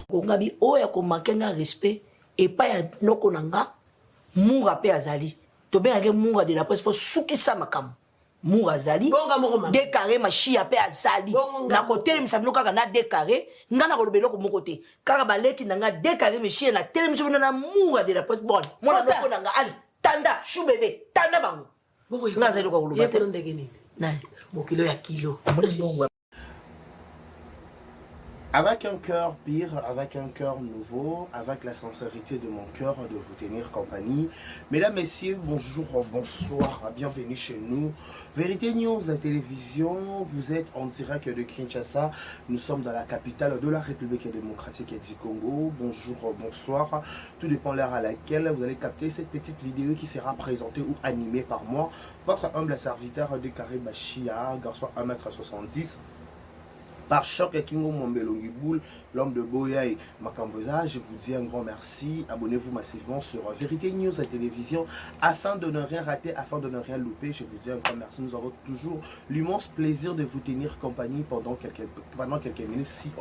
Kongabi oya ko makenga respect et pas ya noko nanga Moura pe azali. To be ake Moura de la presse pour souki sa makam. Moura azali. Décaré ma chia pe azali. Na côté mi sabino kaka na décaré, ngana ko lobelo ko mon côté. Kaka baleki nanga décaré mi chia na tele mi sabino na Moura de la presse bon. Mona noko nanga ali. Tanda chou bébé, tanda bango. Ngazali ko lobate. Na bokilo ya kilo. Avec un cœur pire, avec un cœur nouveau, avec la sincérité de mon cœur de vous tenir compagnie. Mesdames, Messieurs, bonjour, bonsoir, bienvenue chez nous. Vérité News Télévision, vous êtes en direct de Kinshasa. Nous sommes dans la capitale de la République démocratique du Congo. Bonjour, bonsoir. Tout dépend de l'heure à laquelle vous allez capter cette petite vidéo qui sera présentée ou animée par moi. Votre humble serviteur de Karibachia, garçon 1m70. Par Choc Kingo Mombelongiboul, l'homme de Boya et Makamboza, je vous dis un grand merci. Abonnez-vous massivement sur Vérité News à télévision afin de ne rien rater, afin de ne rien louper. Je vous dis un grand merci. Nous avons toujours l'immense plaisir de vous tenir compagnie pendant quelques minutes. Si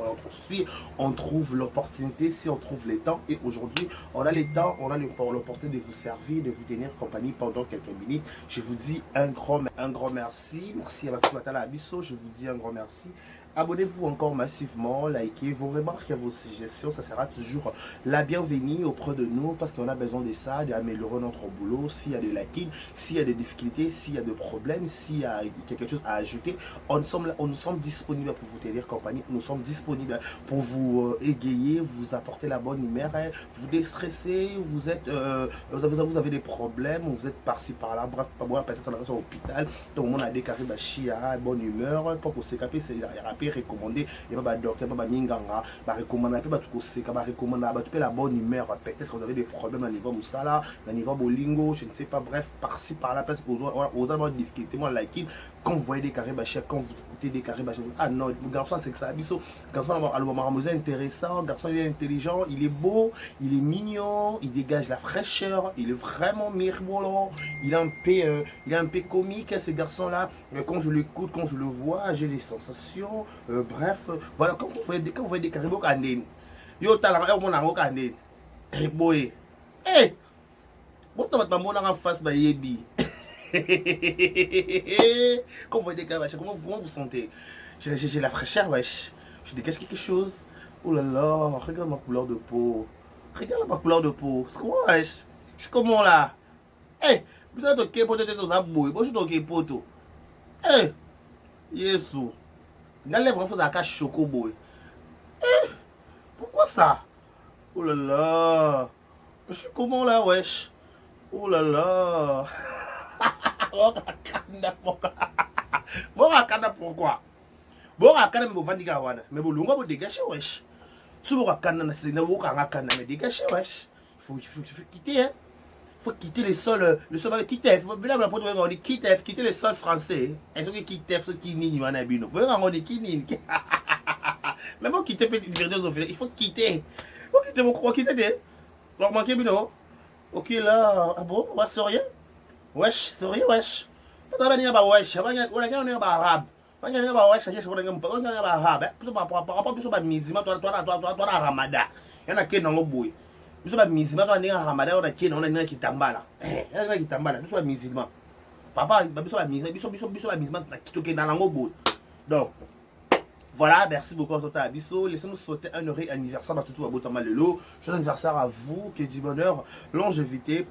on trouve l'opportunité, si on trouve les temps. Et aujourd'hui, on a les temps, on a l'opportunité de vous servir, de vous tenir compagnie pendant quelques minutes. Je vous dis un grand merci. Merci à Bakumatala Abisso. Je vous dis un grand merci. Abonnez-vous encore massivement, likez vos remarques et vos suggestions, ça sera toujours la bienvenue auprès de nous parce qu'on a besoin de ça, d'améliorer notre boulot. S'il y a des lacunes, s'il y a des difficultés, s'il y a des problèmes, s'il y a quelque chose à ajouter, nous sommes disponibles pour vous tenir compagnie, nous sommes disponibles pour vous égayer, vous apporter la bonne humeur, vous déstresser, vous avez des problèmes, vous êtes par-ci par-là, bref, peut-être on est à l'hôpital, tout le monde a décarré, bonne humeur, pour que s'écaper, c'est recommandé et pas docteur pas minganga ba recommander pas tout c'est ba recommander ba la bonne humeur peut-être vous avez des problèmes à niveau musala à niveau bolingo je ne sais pas bref par-ci par là parce que aux avoir de difficulté moi like quand vous voyez des carrés bachés quand vous écoutez des carrés bachés ah non le garçon c'est que ça biso garçon alors intéressant garçon il est intelligent il est beau il est mignon il dégage la fraîcheur il est vraiment mirobolant il est un peu comique ce garçon là quand je l'écoute quand je le vois j'ai des sensations bref, voilà, quand vous voyez des caribous candés, yo talent, mon amour candé, eh boy, eh, bon, tu vas mon en face, bah yebi. Quand vous voyez des caribous, comment vous sentez? J'ai la fraîcheur, wesh. Je dégage quelque chose. Oh là là, regarde ma couleur de peau. Regarde ma couleur de peau. C'est quoi, wesh? Je suis comment là? Eh, vous êtes ok pour te dire aux abouilles. Bon, je suis ok pour tout. Eh, Yesu. Regardez vraiment dans la choco boy. Eh, pourquoi ça? Oh là là. Je suis comment là, wesh? Oh là là. Bon, pourquoi? Bon, mais vous l'avez dégagé, wesh. Si vous avez dégagé, wesh. Il faut quitter, hein. Il faut quitter le sol quitter le sol français. Est-ce que quitter ce qui n'y en a bino? On dit qui mais bon quitter il faut quitter. Faut quitter mon croix quitter. Alors manquer bino. OK là, ah bon, on va sourire. Wesh, sourire wesh. Pas venir ba wesh, on a ba arabe. On a ba wesh, on a ba arabe. Pour rapport à musulman toi Ramadan. Il y en a qui n'ont pas nous sommes musulmans, on est en Ramadan, on a qui tambala. On a qui tambala, nous sommes musulmans. Papa, nous sommes musulmans, qui dans l'angle. Donc, voilà, merci beaucoup à Tota Abisso. Laissez-nous souhaiter un heureux anniversaire à tout Abotama Lelo. Joyeux anniversaire à vous, que du bonheur, longévité,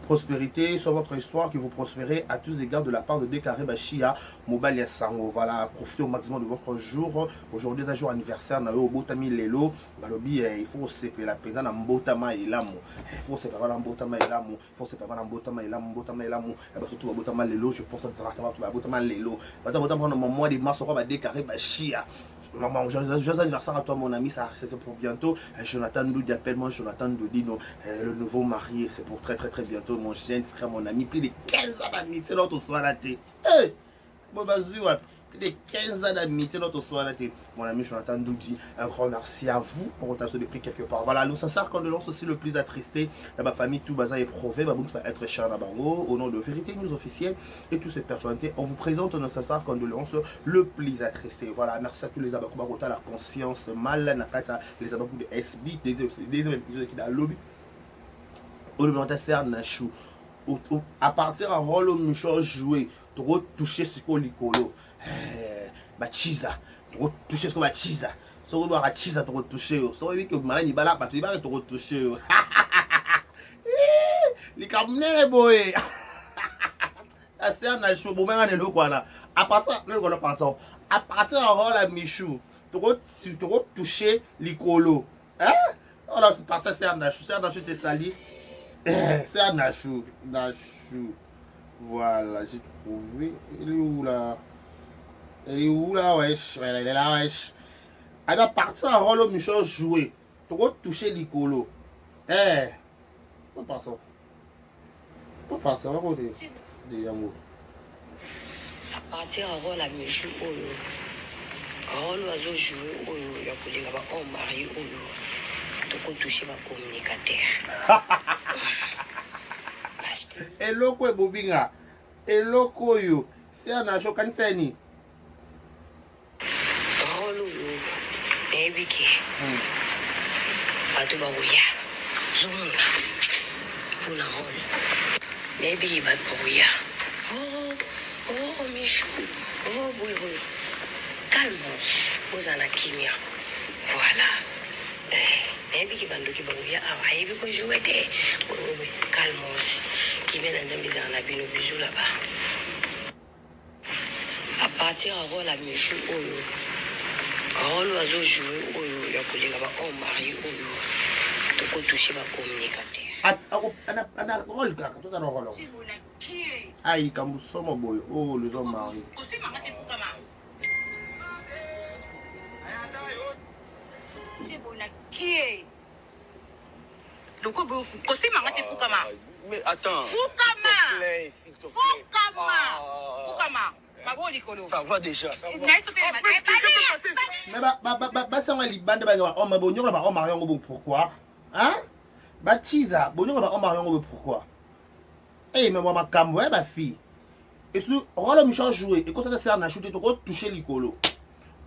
prospérité sur votre histoire, que vous prospérez à tous égards de la part de Décaré Bachia, Mobile Sango. Voilà, profitez au maximum de votre jour. Aujourd'hui, c'est un jour anniversaire, au Botami Lelo. Balobi, il faut séparer la pédale en Botama et l'amour. Il faut séparer en Botama et l'amour. Il faut séparer en Botama et l'amour. Botama et l'amour. Tout à Botama Lelo, je pense que ça sera tout à Botama Lelo. Botama, mois de mars, on va Décaré Bachia. Joyeux anniversaire à toi mon ami, ça c'est pour bientôt. Jonathan Doudi, appelle-moi Jonathan Doudi, le nouveau marié, c'est pour très bientôt mon jeune frère, mon ami, plus de 15 ans d'amitié, c'est notre soir à thé. Bon bah de 15 ans d'amitié, notre soir, mon ami Jonathan Doudji, un grand merci à vous pour votre action de prix quelque part. Voilà, nous, sincères condoléances aussi le plus attristé dans ma famille, tout bazar éprouvé, va être cher Nabango, au nom de Vérité News officielle et tous ces personnalités. On vous présente nos sincères condoléances le plus attristé. Voilà, merci à tous les abakou barota, la conscience mal, les abakou de SB, des épisodes qui dans le lobby. Au moment de faire Nachou, à partir d'un rôle au mouchoir joué, tu vas toucher ce qu'on licolo. Bachiza, tu vas toucher ce qu'on va chiza. Si on va chiza, tu vas toucher. Si on va que malade il balade, tu vas toucher. Les camionnettes, boy. Ça sert Nachou, bon, mais on est quoi là. À partir d'un rôle à Michou, tu vas toucher licolo. Hein? Alors, tu partais c'est Nachou, t'es sali. C'est un Nachou. Voilà, j'ai trouvé. Elle est où là? Wesh? Elle est là, wesh. Elle va partir en rôle au Michel jouer. Tu vas toucher l'icolo. Pas partir. Pas partir, on va côté. Des amours. À partir en rôle à Michel, rôle oiseau jouer, il y a pour les gars, on marie, tu vas toucher ma communicateur. Eloko e bobinga. Eloko yo. C'est un ajo kanisani. Rolo yo. Ebiki. Batu babuya. Zumuna. Puna rol. Ebiki batu babuya. Oh, Michou. Oh, boy. Calmos. Ozana kimia. Voilà. Ebiki banduki babuya. Ah, ebiki jouer de. Calmos. Qui vient dans un bizarre nabino bisou là-bas. À partir en rôle à Michou, rôle oiseau joué, il y a pour les gars, on marie, tu peux toucher ma communicateur. Ana rôle kaka, tout à rôle. Aïe, comme somme boy, oh les hommes mariés. Le quoi, vous c'est maman te Fukama. Mais attends. Fukama. S'il te plaît. Fukama. Babo likolo. Ça va déjà, ça va. Mais ça va libande ba on bonyo ba on marion go pourquoi? Hein? Ba chiza, bonyo ba on marion go pourquoi? Eh mais moi ma cambo ba fille. Et sur rôle Michel jouer et quand ça sert na shooter to toucher l'icolo.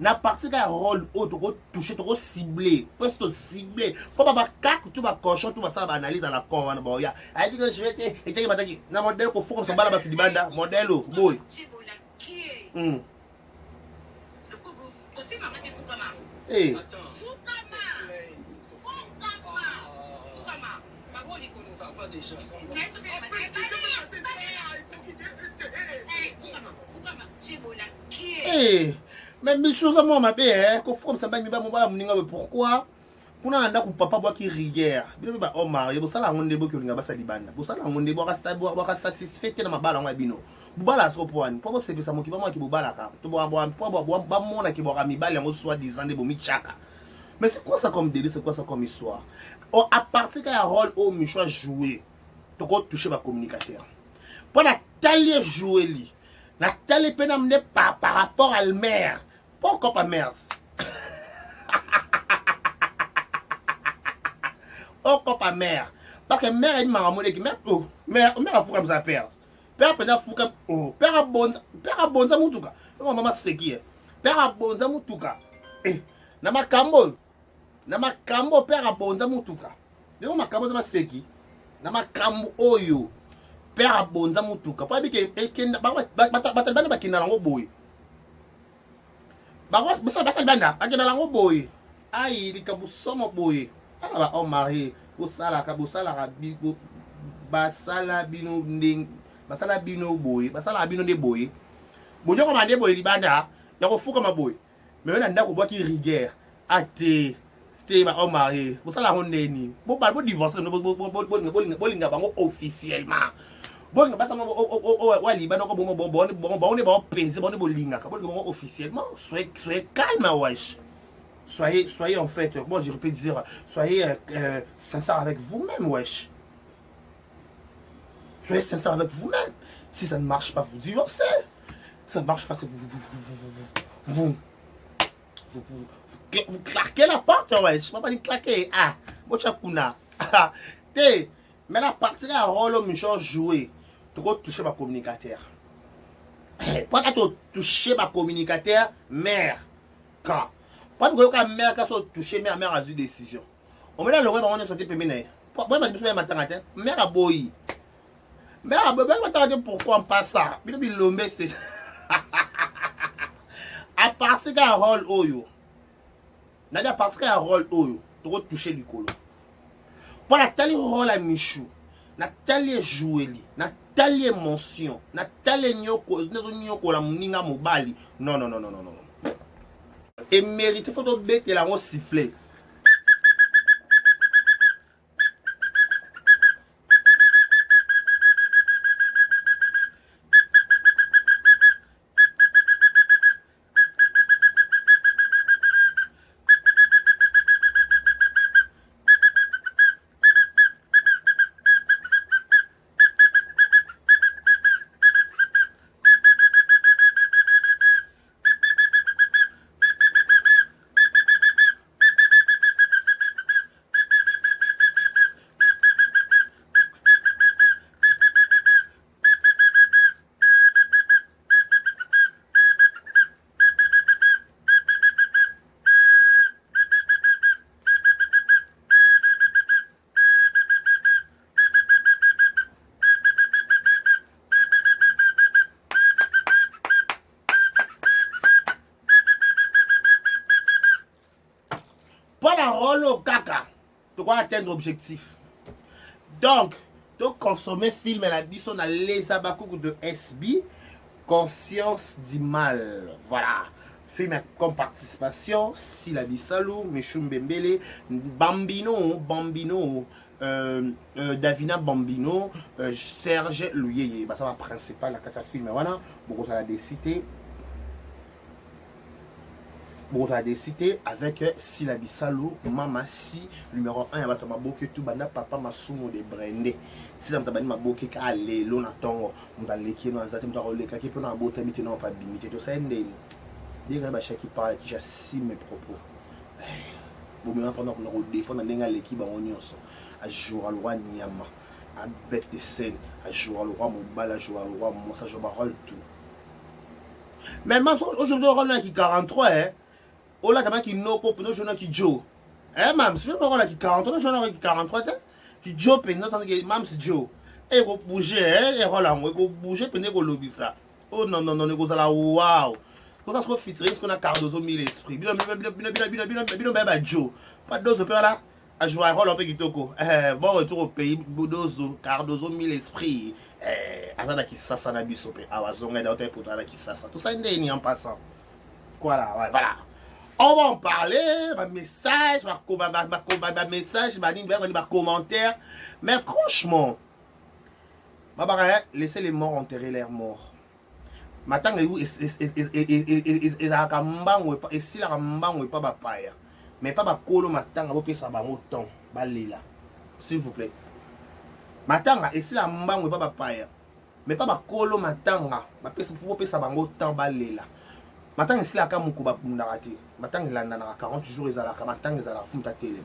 Na partie d'un rôle où tu vas toucher, tu vas cibler, poste ciblé. Faut pas cac, tu vas cochon, tu vas faire l'analyse dans la con. Il a dit que je vais te dire, il m'a dit, na modèle qu'on faut comme ça, bala batu di banda, modèle boy. Eh. Ça va déjà. Eh. Mais mes choses à moi, ma belle, qu'on faut comme ça, pourquoi? Kuna nanda ku papa boa ki rivière. Bino ba o mari, bo sala ngonde bo ki ringa basa libanda. Bo sala ngonde bo rasta bo ba satisfait na mabala ngwa bino. Bubala so poani. Po bo sebisa mo ki ba mo ki bubala ka. To bo ba mona ki bo ka mibali ngo soit disant de bo mi chaka. Mais c'est quoi ça comme délire, c'est quoi ça comme histoire? Oh, à partir qu'il y a un rôle où Michel jouer, tu peux toucher ma communicateur. Pour la taille jouer li. La taille peut n'amener par rapport à la mère. Pas encore pas mère. Encore pas mère. Parce que mère est ma monnaie qui mère a fou comme ça père. Père peut fou comme oh, père a bon ça mutuka. Maman c'est qui? Père a bon ça mutuka. Eh, na makambo père a bon ça mutuka. Leo makambo za maseki. Na makambo oyo père a bon ça mutuka. Pas bike ekenda batalibana bakina lango boy. Bagos basa banda akina lango boy. Ai likabusomo boy. Ah oh mari, bosala ka bigo basala bino nding basala bino boy, basala bino de boy. Bonjo ko mande boy libanda, ya ko fuka maboy. Mais on ndako boki rigueur. Ate te ba oh mari, bosala hondeni. Bo ba bo divorce no bolinga bango officiellement. Bon basa mo o libanda ko bon ne ba pèse bon bolinga ka bon officiellement. Soyez calme wesh. Soyez en fait, moi je peux dire, soyez sincère avec vous-même, wesh. Soyez sincère avec vous-même. Si ça ne marche pas, vous divorcez. Ça marche pas, c'est vous claquez la porte, ouais. Je ne peux pas dire claquer. Ah, Bochakuna. Mais la partie à rôle, Michel jouer. Trop toucher ma communicateur. Pas toucher ma communicateur, mère. Quand? Pas que la mère qui a touché, mère a eu décision. On met là le roi, on est sorti pour mener. Moi, je me suis mère a boyi. Mère a boyi, pourquoi on passe ça? C'est. À partir d'un rôle oyo. N'a parce qu'il y a un rôle oyo. Tu vas toucher le colo. Pour la telle rôle à Michou. Na telle jouer li. Na telle mention. Na telle nyoko la muninga mobali. Non. Et mérite faut te bête la rose siffler. Pas la rôle au caca. Tu dois atteindre l'objectif. Donc, tu consommer film et la bisson dans les abakou de SB. Conscience du mal. Voilà. Film comme participation. Silabi Salou, Michoum Bembele, Bambino, Davina Bambino, Serge Louyeye. Ça va principal la film. Voilà. Beaucoup ça a décidé. Bon, on a décidé avec Silabi Salou, Mama Si, numéro 1, il va te maboke tout banda papa masumo de brandé. Si tu as maboke ka le lo na tongo, on a leki no azate mta roleka ki pona bota miti no pa bimite to sa ndeni. Dire ba chaki parle qui j'assume mes propos. Bon maintenant pendant qu'on défendre ndenga leki ba onyoso. A jour à loi nyama, a bête de scène, a jour à loi mobile, a jour à loi moi ça je parole tout. Mais même aujourd'hui on a qui 43 hein. Oh là, t'as qui no ko peno jona qui Joe. Mam, si je me rends qui 43, jona qui 43 qui Joe peno tant que mam c'est Joe. Et go bouger et rola on go bouger peno go lobby ça. Oh non go ça là waouh. Comme ça se refitrer ce qu'on a Cardozo 1000 esprit. Bino beba Joe. Pas dose peur là. A jouer rôle un peu qui toko. Bon retour au pays Bodozo Cardozo 1000 esprit. Azana qui ça na biso pe. Awazonga d'autres pour toi qui ça. Tout ça ndeni en passant. Voilà, ouais, voilà. On va en parler, ma message, ma message, ma commentaire. Mais franchement, laissez les morts enterrer leurs morts. Maintenant, et la kambang et si la kambang pas bapaya. Mais pas bakolo matanga bo pesa ba moton balela. S'il vous plaît. Matanga et si la mbang pas bapaya. Mais pas bakolo matanga, ba pesa faut pesa ba moton balela. Maintenant, ici, la caméra m'a pas raté. Maintenant, il a 40 jours, il a la caméra, il a la fumée télé.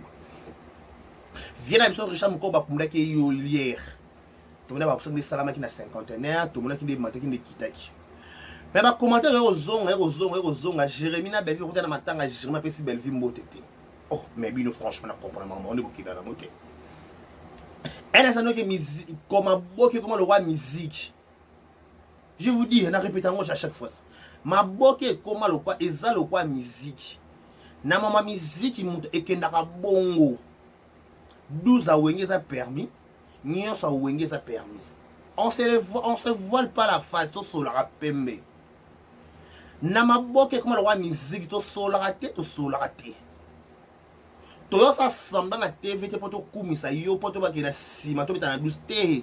Viens à l'émission Richard Moukoba pour me dire qu'il y a hier. Tu me dis que les salama qui n'a 51, tu me dis qu'il y a des kitaki. Mais ma commentaire est aux zong, Jérémy n'a belle vie, on a matin à Jérémy a si belle vie moté. Oh, mais bien franchement, on comprend on est beaucoup dans la moté. Elle a sanoké musique, comment le roi musique. Je vous dis, on a répété moi à chaque fois. Ma boke comment le quoi eza le quoi musique na mama musique mutu ekendaka bongo 12 a wengeza permis nyonso a wengeza permis on se voile pas la face to solara pembe na maboke comment le quoi musique to solara te to sa samba na TV te poto kumisa yo poto bakela sima to bitana 12 te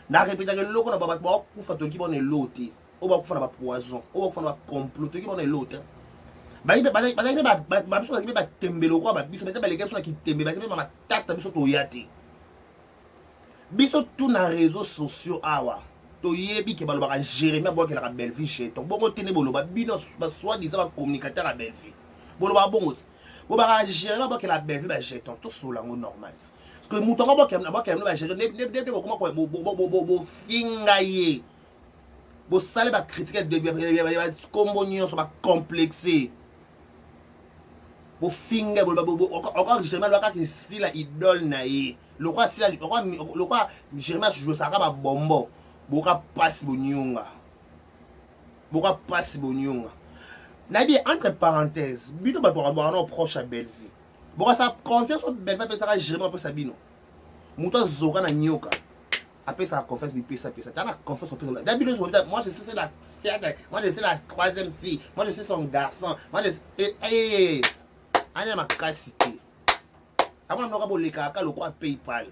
na répéter que loko na baba ba kufa to ki bonne loti. On va faire un poison, on va faire un complot, qui va l'autre. Bah, il va réseaux sociaux. toyebi ke balobaka Jérémie abokelaka Belleville jeton bongo tene boloba bino basoi-disant bacommunicateur à Belleville boloba bongo ti bobaka Jérémie abokela Belleville bajeton tosola yango normal parce que moto yango abokela bajeton nde bokoma bofinga ye bosale bacritique bakombo nyonso bacomplexe bofinga encore Jérémie alobaka esila idole na ye lokwa Jérémie ajosaka babombo boka pasi bonyonga nabi entre parenthèses bino bato bakabwaka proche à Belleville boka sa confiance au Belleville apesaka Jérémie apesa bino moto azoka na nyoka apesaka confiance bipesa tana confiance opesa na bino moi je sais la fière moi je sais la troisième fille moi je sais son garçon moi je sais anya makasi te amona noka bolekaka lokwa PayPal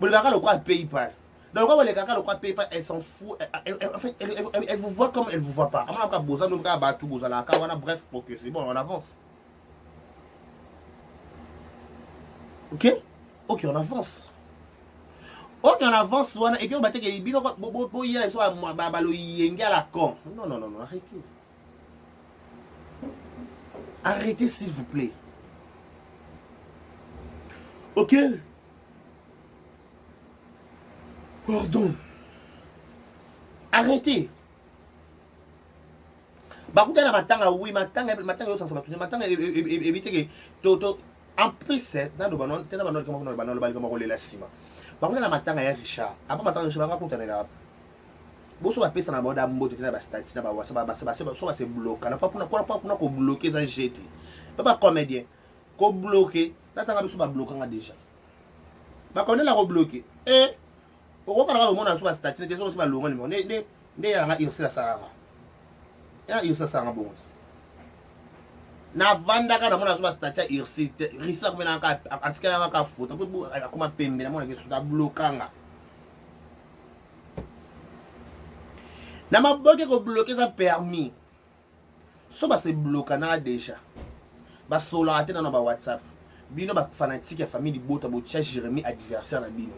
donc quand bolekaka lokwa PayPal elle s'en fout en fait elle vous voit comme elle vous voit pas amona ka boza no ka batu boza la ka wana bref pour que c'est bon on avance ok on avance wana et que bateke bino bo yela so ba lo yenge à la con non arrêtez s'il vous plaît. Ok. Pardon. Arrêtez. Bakuta na matanga oui matanga yo sansa batuni matanga éviter que en plus c'est dans le banon tena banon comme le banon le bali comme la sima. Bakuta na matanga ya Richard. Apa matanga Richard bakuta na boso ba pesa na boda mboto tena ba statistique na ba WhatsApp ba so ba se bloquer na pas pour ko bloquer ça jeter. Pas comédien. Ko bloquer, ça tanga biso ba bloquer nga déjà. Ba connait la ko bloquer. Et o ko kana ba mona so ba statistique so ba longa ni ne ya nga irsi la saranga. Ya irsi la saranga bon. Na vanda kana mona so ba statistique irsi la ko mena ka atikala ka foto ko akoma pembe na mona ke so da bloquer. Na maboke ko bloquer ça permis. So ba se bloquer na déjà. Ba sola te na ba WhatsApp. Bino ba fanatique ya famille bota bo tia Jérémie adversaire na bino.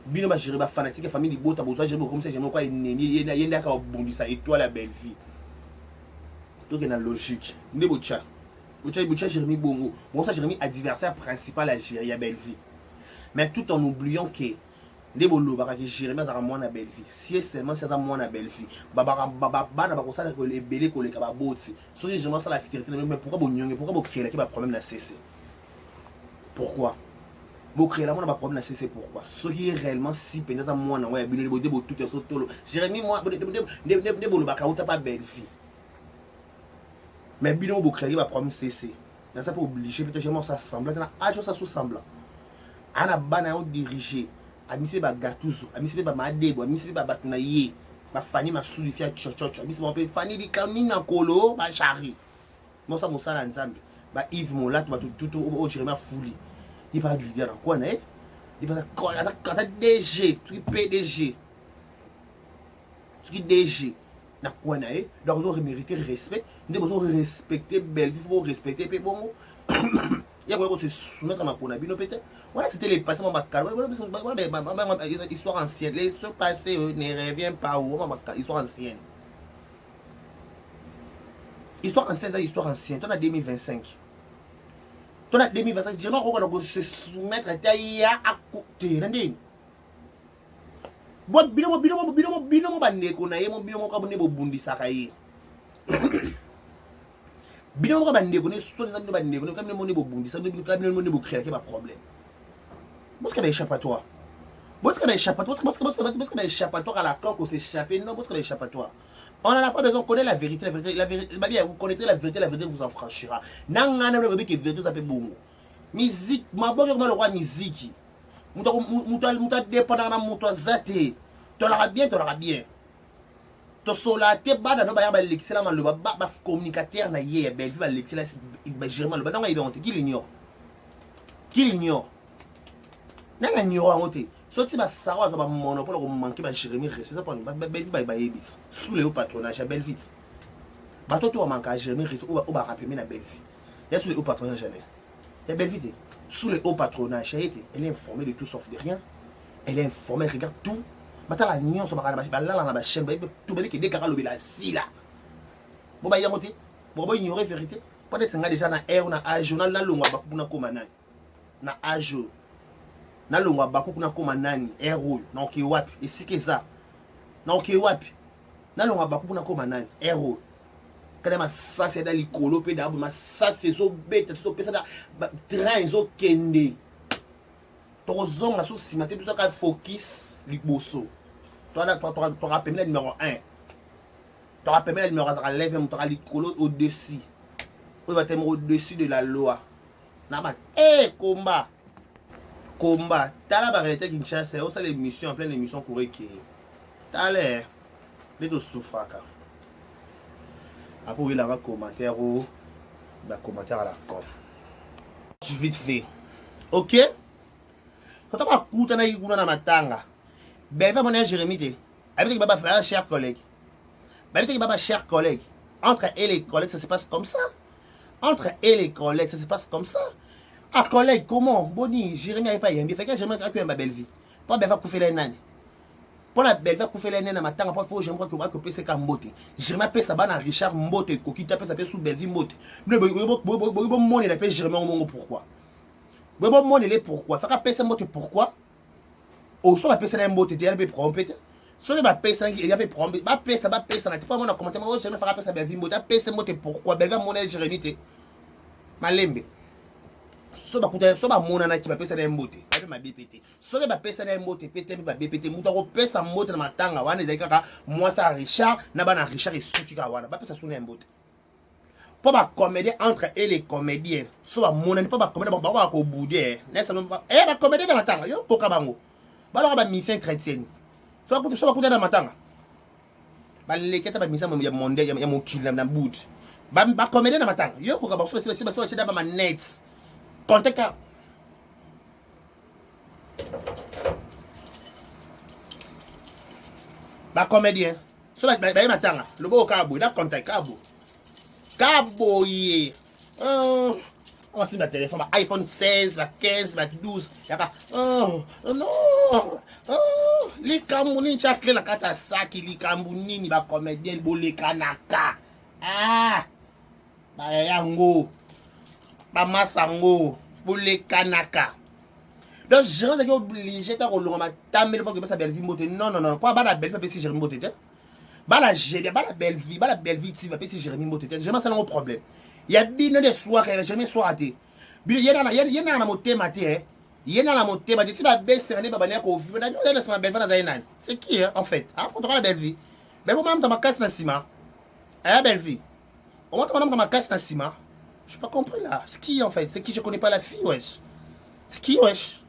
Bino ba Jérémie ba fanatique ya famille bota bo so Jérémie comme ça Jérémie quoi ennemi yenda ka bondisa étoile la belle vie. Donc na logique. Nde bo tia. Bo tia Jérémie bongo. Bon ça Jérémie adversaire principal à Jérémie belle vie. Mais tout en oubliant que Ndebolo baka que Jérémie azaka mwana belle vie. Si seulement c'est ça mwana belle vie. Baba bana bakosala ko lebele ko le ka baboti. So Jérémie ça la fierté mais pourquoi bonyonge pourquoi bo créer la problème na cessé. Pourquoi? Bo créer la mwana ba problème na cessé pourquoi? Ce qui est réellement si pendant mwana ouais bino de bo tout so tolo. Jérémie moi ndebolo baka uta pas belle vie. Mais bino bo créer ba problème cessé. Dans ça pour obliger peut-être Jérémie ça semble na ajo ça sous semblant. Ana bana o diriger amisi ba gatuzo amisi ba madebo amisi ba batuna ye ba fani masuli fia chochocho amisi ba fani di kamina kolo ba chari mosa musala nzambe ba Yves Molato ba tout o Jérémie fuli il pas leader na quoi na il pas ça DG tu PDG tu DG na quoi na donc vous mériter respect nous devons respecter Belleville faut respecter pe bon il y a quoi se soumettre à ma ponabino peut-être voilà c'était les passés mon calme voilà histoire ancienne les ce passé ne revient pas où histoire ancienne ça histoire ancienne on a 2025 on a 2025 je n'en pas se soumettre à côté ndeni bon bino ba neko na ye mo bino mo ka bone bo bundisa ka ye bino ko ba ndeko ne so les ba ndeko ka bino bo bundisa bino ka bino bo créer ke ba problème parce que ba échappatoire parce que ba échappatoire à la camp qu'on s'échapper non parce que ba échappatoire on n'a pas besoin de connaître la vérité bien vous connaîtrez la vérité vous en franchira nanga na que vérité ça peut bongo musique ma bongo le roi musique muta dépendant na muta zate tolera bien to solate bana no ba ya ba lexela ma lo ba communicateur na ye belle vie ba lexela ba Jérémie lo ba non il honte qui l'ignore nanga ignore honte sorti ba sawa ba monopole ko manquer ba Jérémie respect ça pour belle vie ba yebis sous le patronage belle vie ba to manquer Jérémie respect ou ba rappeler na belle vie ya sous le patronage jamais ya belle vie sous le haut patronage elle est informée de tout sauf de rien elle est informée elle regarde tout batala nyonso bakana balala na ba chaîne tout bébé qui décara lobela sila bo ba yangote bo bo ignorer vérité peut-être nga déjà na air na âge na longwa bakuku na koma nani na âge na longwa bakuku na koma nani air oyo na oki wapi esikeza na oki wapi na longwa bakuku na koma nani air oyo kada masasi da likolo pe da masasi zo beta to pesa da train zo kende to zonga so simate to ka focus liboso to rappelles le numéro 1 tu rappelles le numéro 1 lève mon to likolo au-dessus on va t'aimer au-dessus de la loi na combat tala ba réalité Kinshasa c'est aussi l'émission en pleine émission courir qui tala les deux souffrent car après il y a un commentaire ou un commentaire à la com vite fait ok quand on va écouter na yiguna na matanga ben va mon Jérémy te avec baba frère cher collègue ben avec baba cher collègue entre elle et les collègues ça se passe comme ça. Entre elle et les collègues, ça se passe comme ça. Ah, collègue, comment? Boni, Jérémy n'avait pas yembi. Fait que Jérémy a eu ma belle vie. Pour la belle va couper les nains. Pour la belle va couper les nains à ma tanga. Pour faut j'aimerais que vous ayez PC comme Mbote. Jérémy a payé sa banne à Richard Mbote. Qui t'a payé sa sous belle vie Mbote. Mais bon, mon il a payé Jérémy au monde pourquoi? Bon, mon il est pourquoi? Fait qu'à payer sa Mbote pourquoi? Au son, la payer sa Mbote. Il a payé prompte. Si on va payer ça, il y a des problèmes. Va payer ça, n'a pas mon commentaire. Moi, je vais faire ça, belle vie Mbote. Payer sa Mbote pourquoi? Belle va mon Jérémy. Malembe so ba kuta so ba mona na ki ba pesa na mbote ape ma BPT so ba pesa na mbote pété ba BPT muta ko pesa mbote na matanga wana ezali kaka moi ça Richard na bana Richard esuki ka wana ba pesa so na mbote po ba comédien entre et les comédiens so ba mona ni po ba comédien ba ko bouder nessa no ba comédien na matanga yo poka bango ba lo ba mission chrétienne so ba kuta na matanga ba leketa ba mission ya monde ya mokili na bout ba comédien na matanga yo ko ba so da ba net contact ba comédien so ba matanga le beau cabo da contact cabo ye on va sur téléphone iPhone 16 la 15 la 12 yaka non li kambu ni chakle na kata saki li kambu nini ba comédien boleka naka ba yango ba masango boleka naka donc je suis obligé de rouler ma table pour que ça belle vie moto non quoi ba la belle vie si Jérémy moto ba la belle vie tu vas si Jérémy moto jamais ça n'a pas problème il y a bien des soirées jamais soirée il y a na motema te il y a na motema tu vas baisser ne ba bana ko vivre na ça belle vie na zaina c'est qui en fait pour la belle vie mais moi même dans ma casse na ciment belle vie au moins dans ma casse na ciment je n'ai pas compris là c'est qui en fait c'est qui je connais pas la fille wesh c'est qui wesh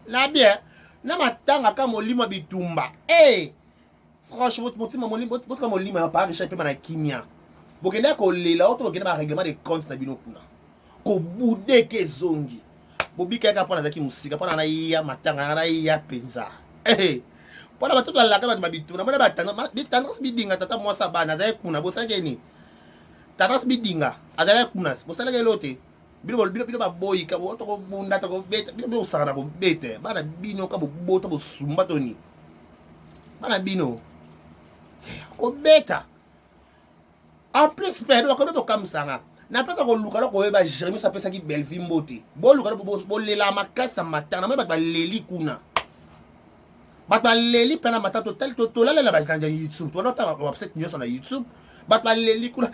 la bien na matanga ka molimo bitumba franchement votre molimo pas riche pe na kimia bokenda ko lela auto bokenda ba règlement de compte na bino kuna ko bude ke zongi bobika ka pona zaki musika pona na ya matanga na ya penza pona batoto la ka ba bituna mona batanga bitanga bidinga tata moi sa bana za kuna bosake ni tata bidinga azala kuna bosala lote bino ba boy ka bo to bunda to beta bino usana ko bete bana bino ka bo bota bo sumba toni bana bino ko beta en plus pero ko to kamsanga na pesa ko luka ko ba Jérémy sa pesa ki belle vie mbote bo luka bo lela makasa matana me ba leli kuna ba leli pena mata total to la ba kanja YouTube to ta ba set news na YouTube ba leli kuna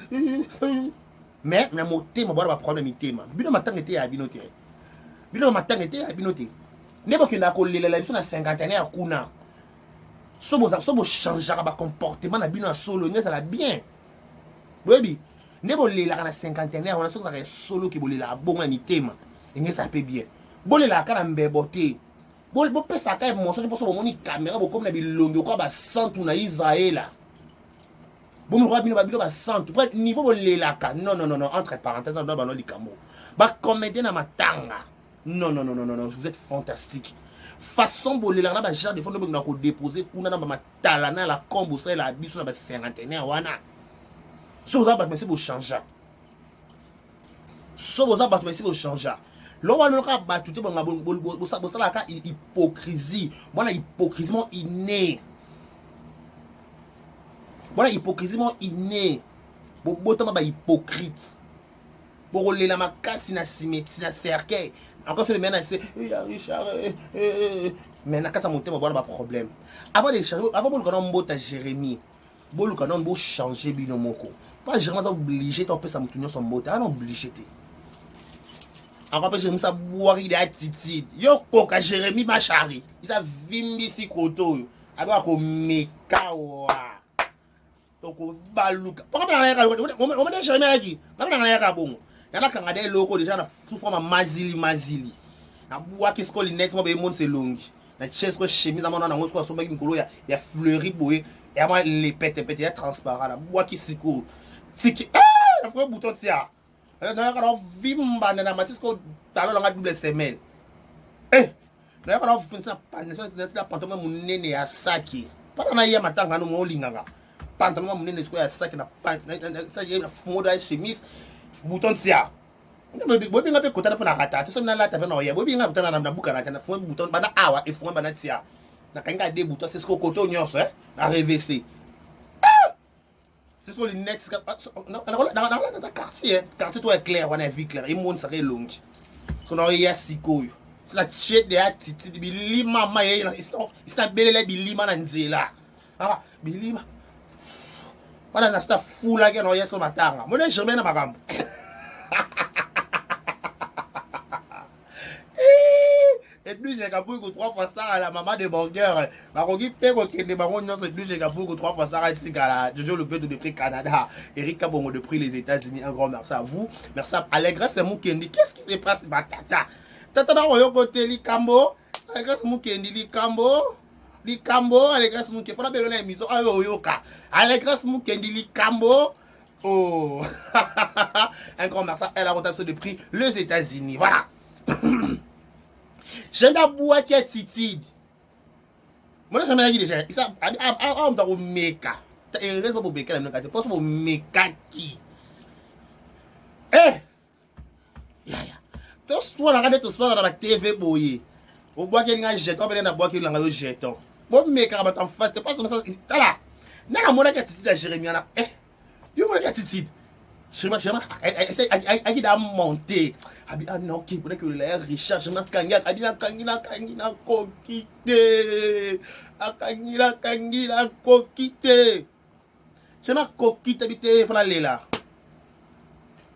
mais na motema bora ba problème mitema bino matanga te ya binote ne bo kina ko lela biso na 51 kuna so bo changer ba comportement na bino solo ngeza la bien webi ne bo lela na 51 on a so ka solo ki bo lela bonga mitema ngeza pe bien bo lela ka na mbebote bo pesa ka emotion pour so bo moni caméra bo comme na bilongo ko ba santu na Israël. Bon, nous avons ba centre niveau de l'élaka non entre parenthèses dans le licamo ba comédien na matanga non vous êtes fantastique façon bolé là ba genre de fond na ko déposer kuna na matala na la combo ça la biso na ba 51 wana so za ba merci bo changer so za ba merci bo changer Loka batu te bonga bosala ka hypocrisie. Bona hypocrisie mon inné. Bona hypocrisie mon inné. Botama ba hypocrite. Borolela makasi na simeti na cercueil. Encore ce maintenant c'est Richard mais na kasa monter bona ba problème. Avant de changer avant boluka na mbota Jérémie. Boluka na mbo changer bino moko. Pas Jérémie obligé to pesa mutunyo son mbota, non obligé te. Encore Jérémie ça boire il attitude. Yo koka Jérémie machari. Il ça vimbi si koto. Aba ko mekawa. Toko baluka. Pourquoi pas na on Jérémie aki. Pas na ya bongo. Yana kanga des locaux déjà na sous forme mazili. Na bois qui sko linette mo be monde c'est longue. Na chemise ko chemise na mona na ngosko so maki nkolo ya fleuri boye. Et moi les pète ya transparent la bois qui siko. Tiki la fois bouton tia. Na ka vimba na matisco talon nga double semelle. Na ka finisa panation na pantalon munene ya saki. Pas na ya matanga no mo linganga. Pantalon munene sko ya saki na ça y est fond de chemise. Bouton tia. Bobi nga pe kota na kata. So na la ta na oya. Bobi nga bouton na buka na fond bouton bana awa e fond bana tia. Na kanga de bouton c'est ce koto nyonso na RVC. C'est sur les nets dans la quartier tout est clair on a vu clair et monde ça est long. So na oya siko. C'est la chet de attitude bilima ma c'est belele bilima na nzela. Ah bilima. Voilà na sta fula ke no yeso matanga. Mo ne jamais na makambo. Et puis j'ai capé que 3 fois ça à la maman de burger. Ma rogi pe ko kende bango nyonso et puis j'ai capé que 3 fois ça à Tigala. Jojo le fait de prix Canada. Eric Kabongo de prix les États-Unis. Un grand merci à vous. Merci à Allegras et Mukendi. Qu'est-ce qui se passe ma tata? Tata na royo côté Likambo. Allegras Mukendi Likambo. Likambo Allegras Mukendi. Faut la belle na émission ayo yoka. Allegras Mukendi Likambo. Oh. Un grand merci à la rotation de prix les États-Unis. Voilà. J'aime la boîte qui est titide. Moi, j'aime dit déjà. Il s'est on t'a meka. Il reste pas pour meka, mais quand tu penses pour meka qui. Ya. Tout soit regarder tout soit dans la TV boye. Au bois qu'il y a un jeton, ben na bois qu'il y a un jeton. Bon meka ba t'en face, tu penses ça là. Na mon qui est titide à Jérémie là. Yo mon qui est titide. Jérémie, elle a monté. Ah non, qui pourrait que l'air Richard, je m'en kangina kokite. Kangina kokite. Je m'en kokite habité, faut aller là.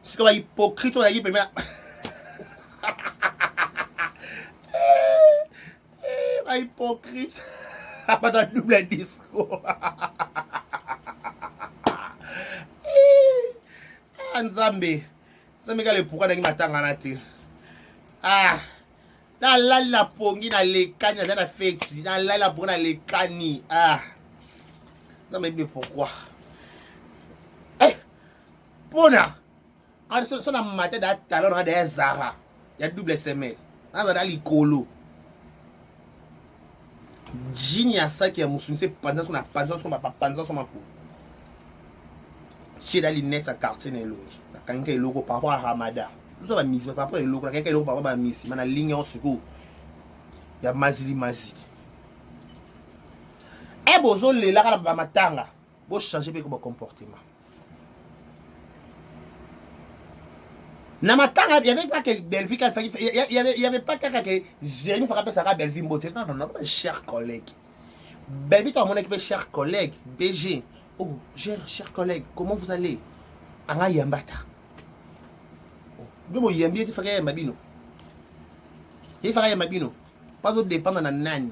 C'est comme un hypocrite, on a dit, mais là. Un hypocrite. Pas dans le double discours. Nzambe. Ça me gale pourquoi dans matanga na te. Na la pongi na lekani na na fexi, na la pongi na lekani. Ça me dit pourquoi. Pona. So na matin da talon na des Zara. Il y a double semelle. Na za likolo. Jini ya saki ya musuni se panza so na panza so ma panza so ma po. Chez la lunette à quartier n'est logique. Quand il y a un logo par rapport à Ramada, nous sommes mis par rapport au logo. Quand il y a un logo par rapport à Missi, il y a une ligne en secours. Il y a Mazili. Et bozo le la la matanga, vous changez votre comportement. Na matanga, il y avait pas que Belleville il y avait pas que Jérémie frappé ça à Belleville Mbote. Non, chers collègues. Belleville toi mon équipe chers collègues, BG. Oh, chers collègues, comment vous allez? Anga yambata. Domo yambi tu faka yambino. Il faka yambino. Pas de dépendre na nani.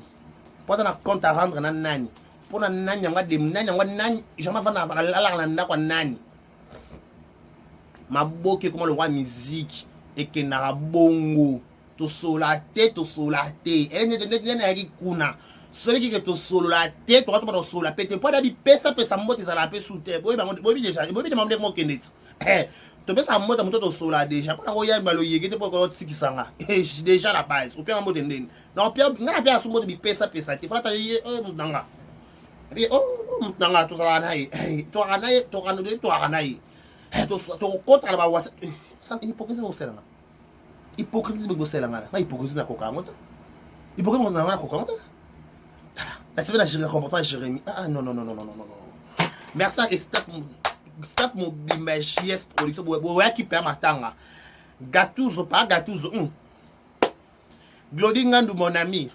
Pas de compte à rendre na nani. Pour na nani nga de nani, jamais va na la ndako nani. Maboke comment le roi musique et que na bongo. To solate. Elle ne kuna. Celui qui est au solo la tête, tu vas au solo la tête. Pas d'habiter pesa moto ça la paix sous terre. Boy déjà, boy demander comment kennet. Tu peux ça moto au solo déjà. Pas royal balo yé que pour ko tiki sanga. Déjà la base. Au pire moto ndeni. Non pire na pire sous moto bi pesa. Il faut ta yé mutanga. Bi mutanga to ça na yi. To ana yi. To contre la ba wasa. Ça hypocrite au sera. hypocrisie de bosser la ngana. Ma hypocrisie na koka ngota. Hypocrisie na koka ngota. La semaine à comportement Jérémy. Ah non. Merci à staff mon JS production. Ouais qui perd ma tanga. Gattuso pas Gattuso. Glodingandu mon ami.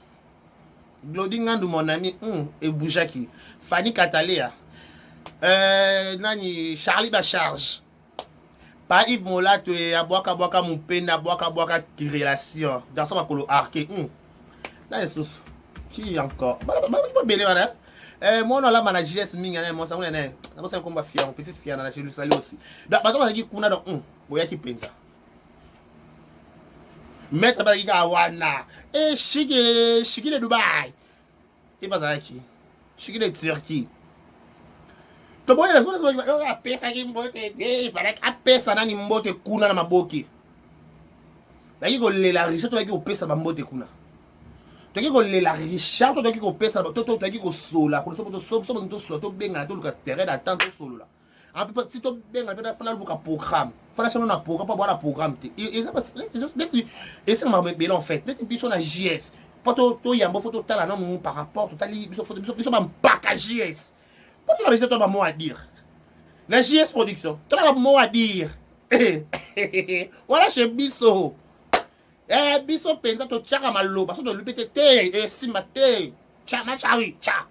Et Boujaki. Fanny Catalea. Nani Charlie Bacharge. Pas Yves Molat et Aboaka mon peine Aboaka relation. Dans son makolo arqué. Là est sous. Qui encore? Moi on a la manager minga moi ça on est moi c'est un combat fier petite fière na chez lui salut aussi. Donc maintenant on dit kuna donc boya qui pensa. Mettre ba ki wana shiki de Dubai. Et pas ça qui. Shiki de Turquie. To boya la zone a pesa ki mbote il fallait a pesa na ni mbote kuna na maboki. Ba ki ko lela richesse to ba ki ko pesa ba mbote kuna. Tu as la richesse, tu as dit que tu as dit que sola, tu as dit que solo là. En plus, si tu as un programme, il faut un programme pour avoir un programme. Et ça m'a bien en fait. Ils sont à JS. Pas tout, il y a un photo par rapport, ils sont en pack JS. Pas tout le temps, mot à dire. La JS production, tu as un mot à dire. Voilà chez Bisso. Biso penza to chaka maloba so to lupete te simba te chama chawi cha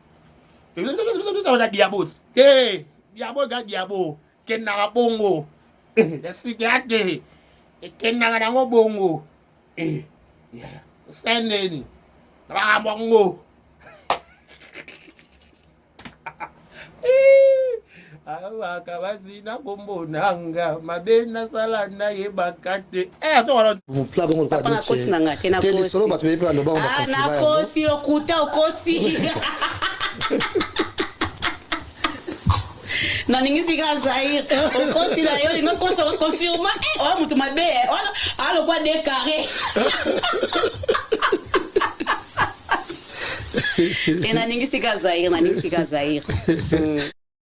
biso to diabo te diabo ga diabo kenna bongo sikate kenna ga bongo yeah sendeni ba bongo awa kabasina bombo nanga mabena sala na yebakate atoro pla bongo papa na kosi nanga te na kosi solo bato yepela no bango na kosi okuta okosi na ningisi ka Zaire okosi la yo ngo kosi ko confirma o mutu mabe alo kwa de carré na ningisi ka Zaire